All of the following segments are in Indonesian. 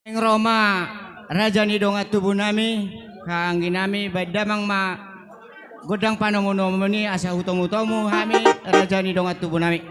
Ing Roma raja ni dongat tubuh nami kaanggi nami badamang ma godang panomono ni asa utomu hami raja ni dongat tubuh nami.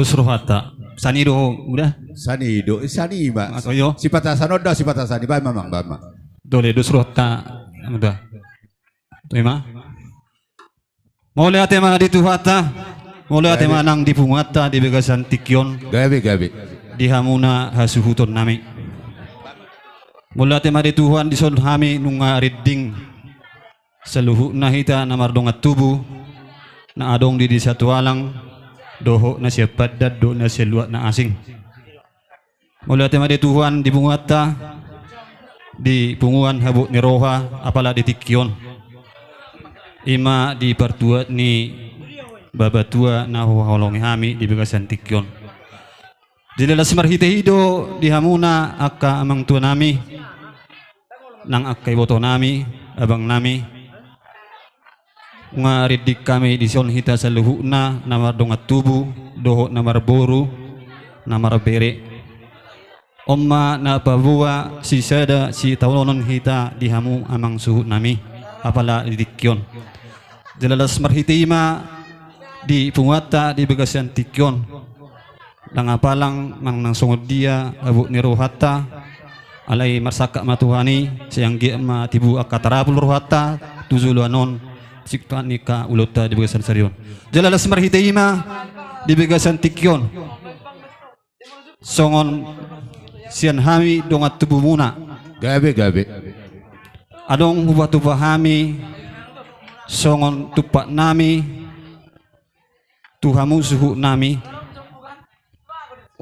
Dosrohata Sanido udah Sanido Sani atau yo sifat sanoda sifat sani ba mamang bama dole Dosrohata udah tema mau lihat tema di tuhata mau lihat tema nang di pungata di begasan tikyon gabe di hamuna hasuhuton nami mau lihat tema di Tuhan di son hami nunga reading seluhu nahita namar dongat tubuh na adong di satu alang doho na siya padat do na siya luat na asing mula tema di Tuhan di bungata di punguan habuk ni roha apala di tikyon ima di pertuat ni babatua na holongi hami di begasan tikyon di lelas marhite hido di hamuna akka amang tua nami nang akkay boto nami abang nami nga ridik kami di son hita sa luhuna namar dongat tubuh doho namar boru namar bere omma na pabuwa si sada si taulonon hita di hamu amang suhu nami apala didikyon jalalas marhitima di pungwata di bagasan tikyon langapalang mang nang sungod dia abu ni rohata alay marsaka matuhani siyang ma tibu akatarapul rohata tuzuluanon siktuan nika ulota di begasan sarion jalalas marhiteima di begasan tikyon songon sian hami dongat tubuh muna gabe adong hubah hami songon tupak nami tuhamu suhu nami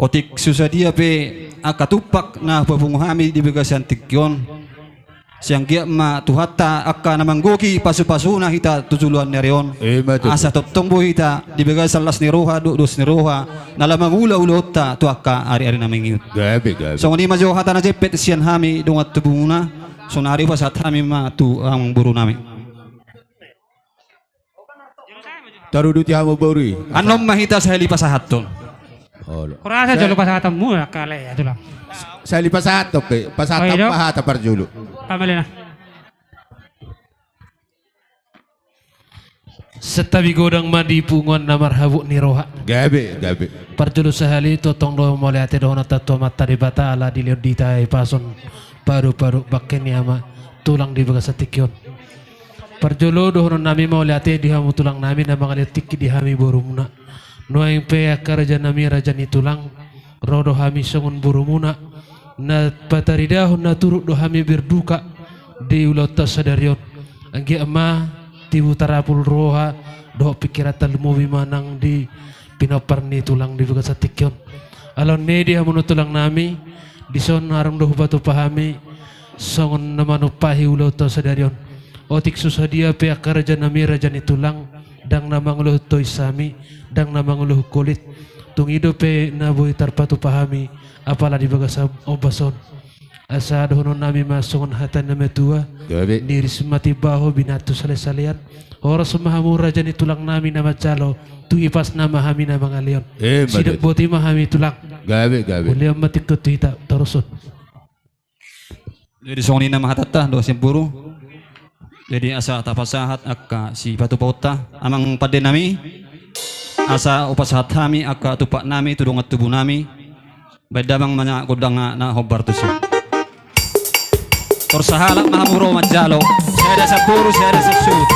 otik susadia pe akatupak na babung hami di begasan tikyon siang gia ma tuhata akka namang goki pasu-pasuna hita tujuluan nerion asa totongbo hita di begasan las ni roha dos ni roha nalamang ula-ulota tu akka ari-ari naming gabe so ngani majo hata na jepet sian hami dongat tubuna so nari pasat hami ma tu ang buru nami taruduti hamo bori anom mahita sa heli pasahaton kurasa jalo pasahatanmu ya kale ya tulang sa lipasatok pasatak pahata parjulo pamali na setabi godang madi pungon namar habuk ni roha gabe parjulu sahali to tong do mole ate do nata to mata di bata ala di liur ditai pason paru-paru bakken ama tulang di bagas tikyon parjulu do honon nami mole ate di hamu tulang nami na mga tikki di hami borumna Nuaing pe akaraja nami raja ni tulang rodo hami songon burumuna na pataridahon na turut do hami berduka di ulota sadarion anggi ama tibu tarapul roha do pikiratan lumowi manang di pinaparni tulang di buka satikyon alon media tulang nami di son harang do batu pahami songon namanu pahi ulota sadarion otik susadia pe akaraja nami raja ni tulang dang namanguluh toy sami dang namanguluh kulit tung idope na boy tarpatu pahami apala di bagasa obason asa dohonon nami masongon hatan na metua Gabi. niris mati baho binatu sale-salean oras mahamu raja ni tulang nami nama calo tu ipas nama hami na mga leon sidak boti mahami tulang Gabi. uliam mati kutuita tarusun Jadi songni na mahatata do simpuru. Jadi asa tapasahat akka si batu pauta amang pade nami asa upasahat kami akka tupak nami tudungat tubuh nami bedamang mana godang na hobar tu si torsahalak mahamuro majalo saya ada sapuru saya ada sesut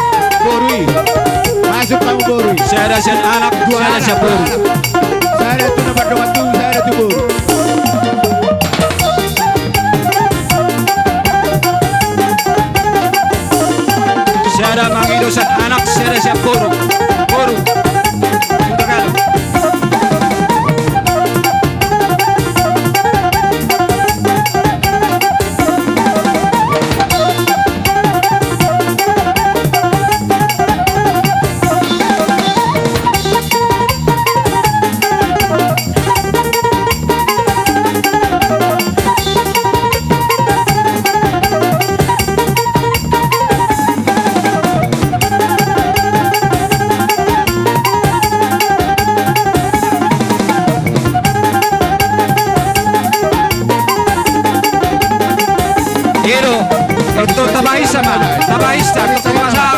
Borui. Masuk kamu Borui. saya ada sen anak saya ada sapuru Saya ada tuh nomor 2, saya ada tuh Borui. saya ada mangidosan anak saya ada sapuru buru sudah kalau Ito tabahisa ma, tabahisa,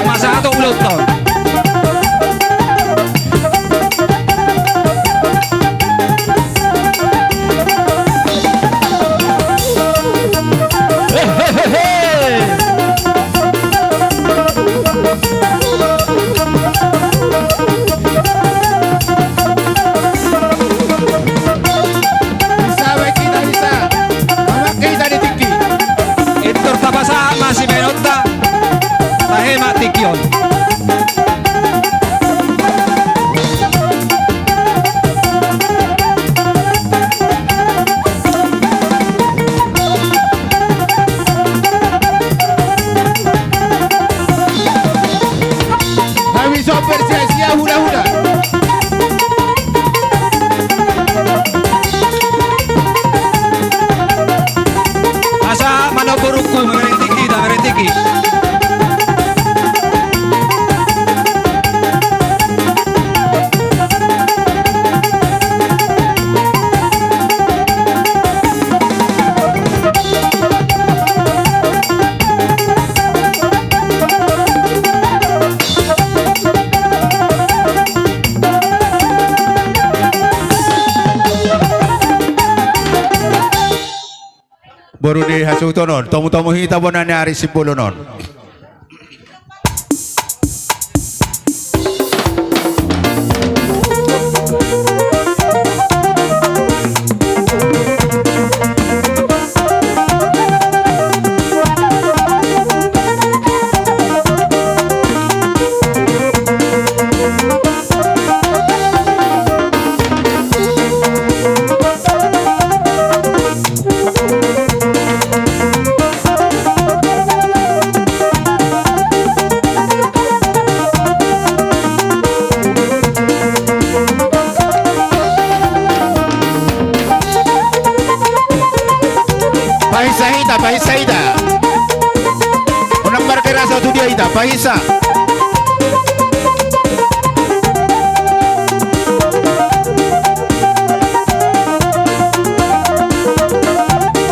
masa ato ulot to. Bisa baik kita bisa. Mama kita di tinggi. Ito tabasa masih menota, tahe matikyon. Kami sopir sia-sia hula-hula. Asa manoburuku mengerintiki dan mengerintiki. Baru di hasutonon, tomu-tomu hita bonan ari sibolonon. Pahisa ida. Unang markera sa dia ida, pahisa.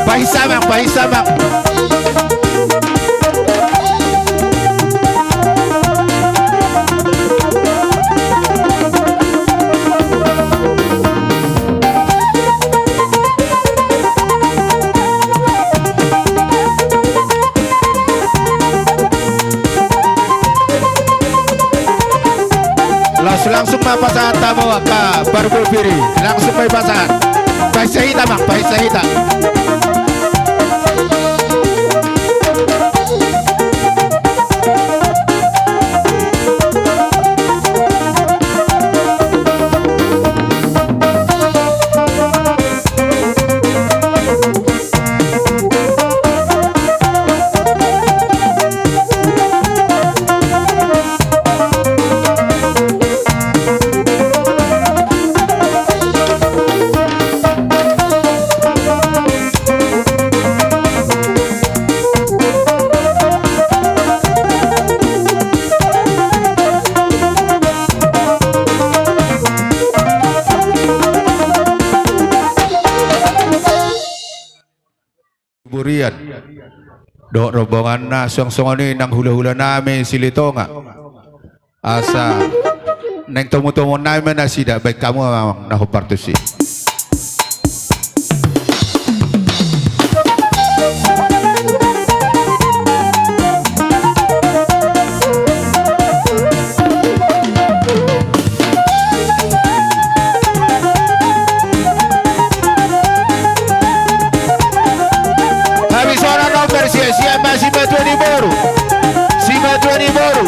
Pahisa mak. Terus langsung mapasahan tamu ke Barbul Piri. Langsung may pasahan. Paisahita mak, paisahita. Burian dok rombongan na song-song ini nang hula-hula namin silitonga asa neng tumu-tumu namin na sida baik kamu memang nahupartusi. Siapa si Batuani baru? Si Batuani baru.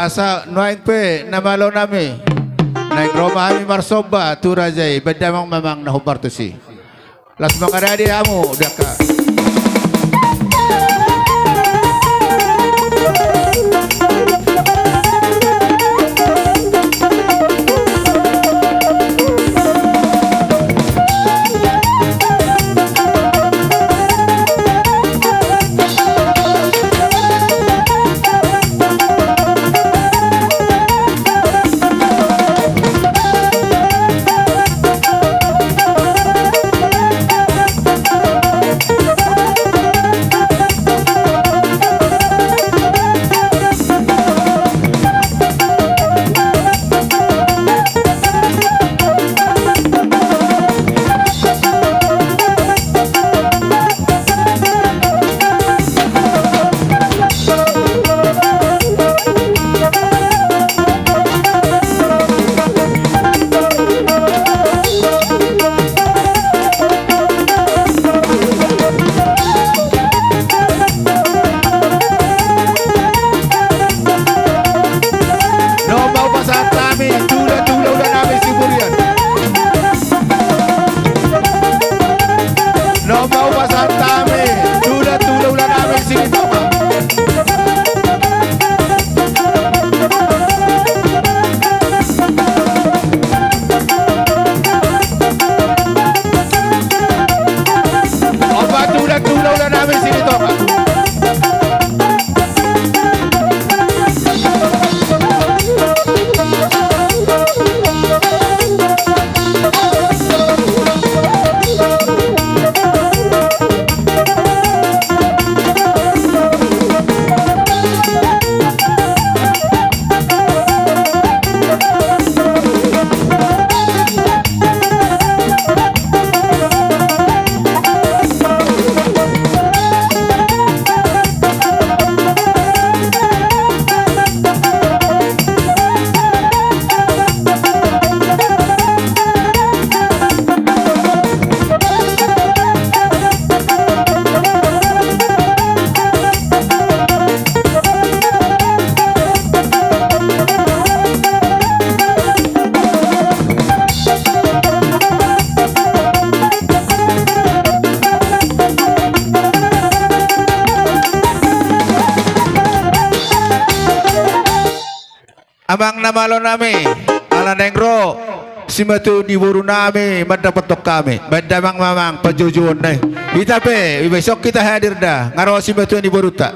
asa noain pe namalo nami naik Roma kami marsoba tu rajai bedamang memang nahubar tu si las mengadadi kamu daka. mamang na malo nami ala nengro si matu ni buru nami mendapat tok kami bedamang mamang pajujuan nih kita pe besok kita hadir dah ngaro si matu ni buru tak.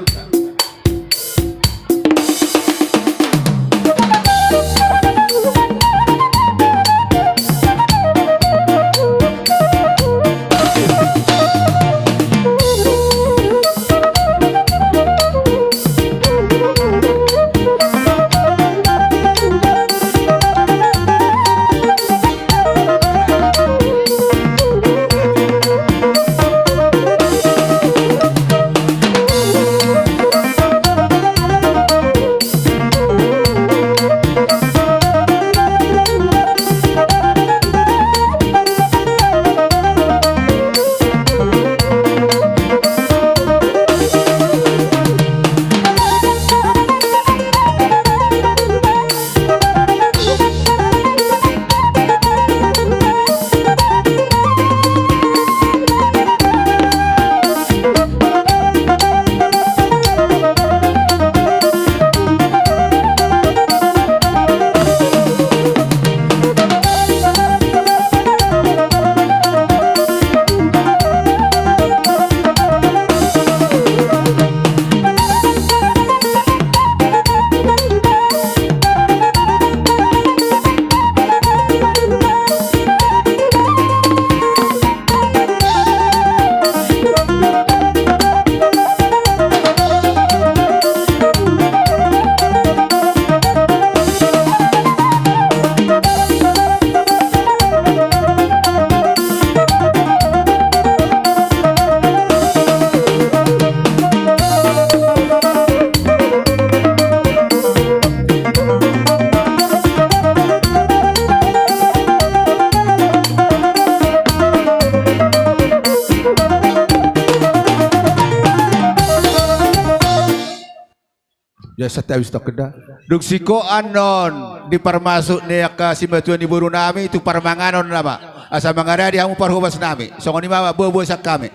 Ya setiap stok kedah. Duk siko anon dipermasuk nek si batuan di buru nami itu parmanganon nama. Asa mangada di hamu parhubas nami. Songon ni mama buah sak kami.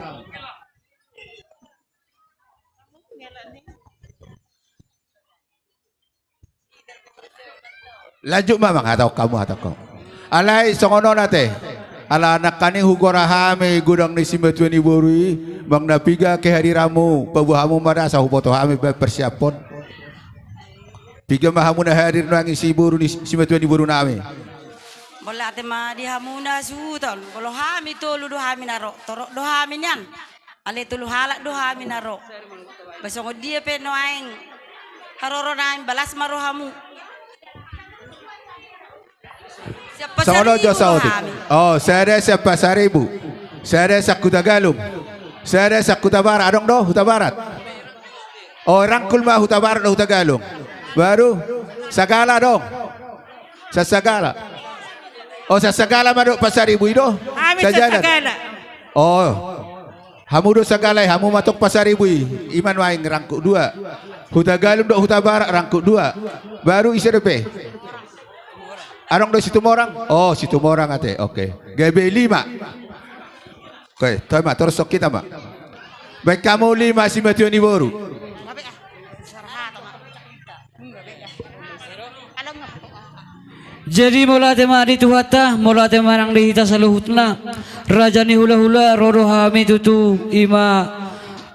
Lanjut mamang atau kamu. Alai songono nate. Ala anak kani hugorahame gudang ni simbatuan di buru bang napiga ke hari ramu pabuhamu marasa hupoto hame persiapon. Tiga mahamuna hadir nangi si buru ni si matuan di buru nami. Bola tema di hamuna suton. Kalau hami tolu do hami naro. Torok do hami nyan. Ale tolu halak do hami naro. Besok dia pe noaing. Haroro naing balas maro hamu. Siapa Songono jo saudi. Oh, saya siapa 1000. Saya sakuta galum. Saya sakuta barat. Adong do huta barat. Oh, rangkul mah huta barat do huta galung. Baru sagala dong. Sasagala. Oh, sasagala maduk pasar ibu itu. Sagala. Oh. Hamu do sagala, hamu matok pasar ibu. Iman waing rangkuk 2. Huta galum do huta barak rangkuk 2. Baru isi depe. Arong do situ morang. Oh, situ morang ate. Oke. GB 5. Oke, terima terus sok kita, Mak. Baik kamu 5 si matuan di boru. Jadi mula tema di tuhata, mula tema nang dihita saluhutna. Raja ni hula-hula roro hami tutu ima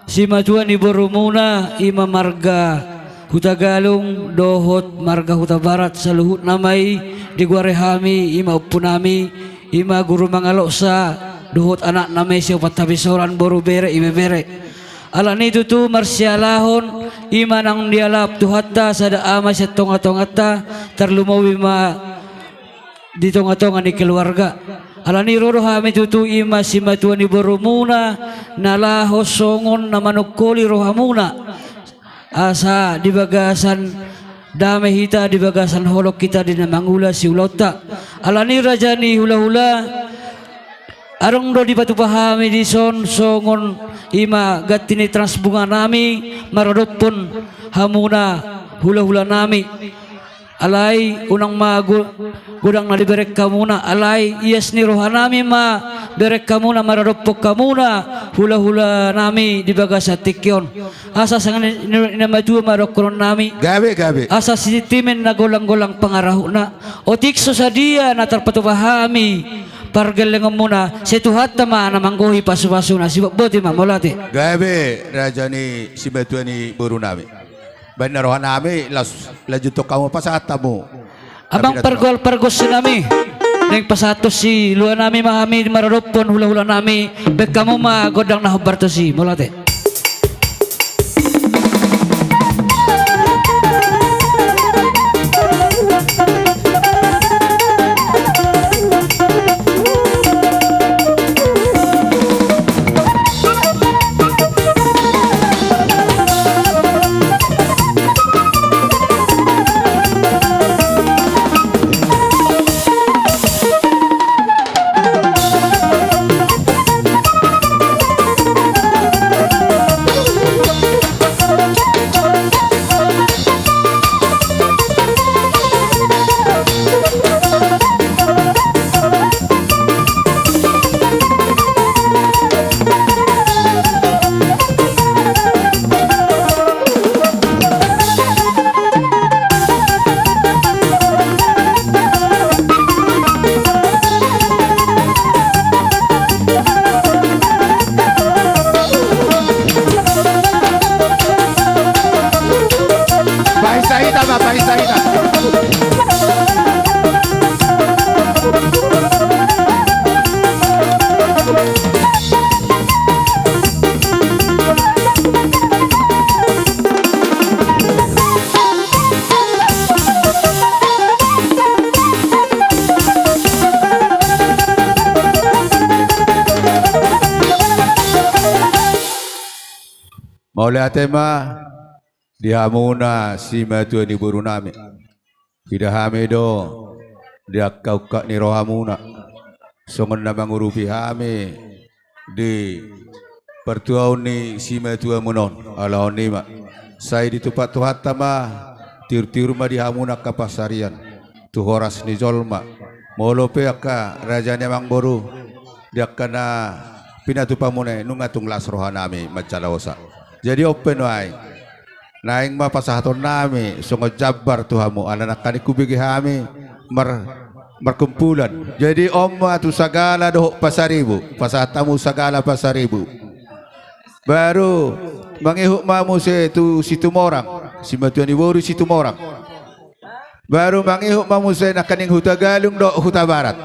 sima tuan ibu rumuna ima marga huta galung dohot marga huta barat saluhut namai di guare hami ima upunami ima guru mangaloksa dohot anak namai siapa tabisoran boru bere ime bere. Alani tutu marsialahon ima nang dialap tuhata sada ama setonga-tongata terlumawi ma di tonga-tonga ni keluarga. Alani roro hami tutu ima sima tuan ibu rumuna nalaho songon na manukoli rohamuna asa di bagasan damai hita di bagasan holok kita di namangula si ulota. Alani rajani hula-hula arong do di batu pahami di son songon ima gatini transbunga nami marodopon hamuna hula-hula nami alay unang gudang na liberek ka muna, alay iyas ni rohanami ma berek ka muna, mararupok ka muna, hula-hula nami di baga sa tikyon, asa sa inamaju marokron nami, Gabi. asa sitimen na gulang-gulang pangaraho na, o tikso sa dia na tarpatupahami, pargalingan muna, si tuhat tama na mangguhi pasu-pasu na, si buti ma, mulati. Gabi, raja ni si Betua ni buru nami. Banarohan nami, laju to kamu pasata mo. Abang pargol-pargos nami. Neng pasatos si luan nami mahami mararupon hula-hula nami. Bek kamu ma godang na hubarto si mulate. Paisahita. Maula tema dia muna si matu ni buru nami. Tidak hamedo dia kau kak ni rohamuna. Songon na mangurupi hame di pertuau ni si matu munon ala ni ma. Saya di tempat tuhat tama tir-tir ma di hamuna kapasarian. Tu horas ni jolma. Molope aka raja ni mangboru dia kana pinatu pamune nungatung las rohanami macalaosa. Jadi open wae. Naing mapasahaton nami songo jabar tuhamu anak kani kubigi hami merkumpulan. Jadi omma tu sagala doh pasaribu, pasatamu sagala pasaribu. Baru mangihuk mamu se tu situ morang, si matuani boru situ morang. Baru mangihuk mamu se nakaning huta galung do huta barat.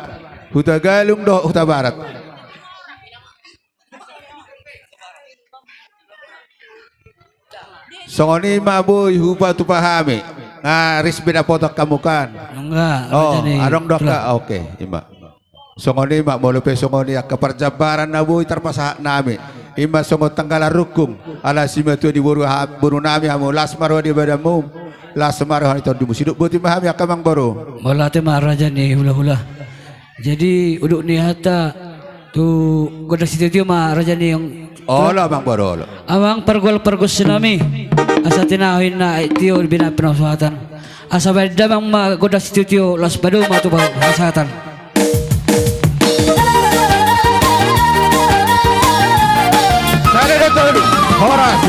Huta galung do huta barat. Songoni maboy hupa tu pahami. Ngaris beda potok kamu kan. Enggak. Oh, arong doka. Oke, ima. Songoni mak molupe songoni ak perjabaran naboy terpasah nami. Ima songo tanggala rukum ala sima tu di buru nami hamu lasmar di badamu. Lasmar hani tu di musiduk buti mahami akamang baru. Mulate maharaja ni hula-hula. Jadi uduk ni hatta tu goda situ maharaja ni yang Ola bang baru. Amang pergol-pergol sinami asa tinahin na itiyo bina pinasuhatan asa beda mang magoda studio las badu matu hasatan Sada datang horas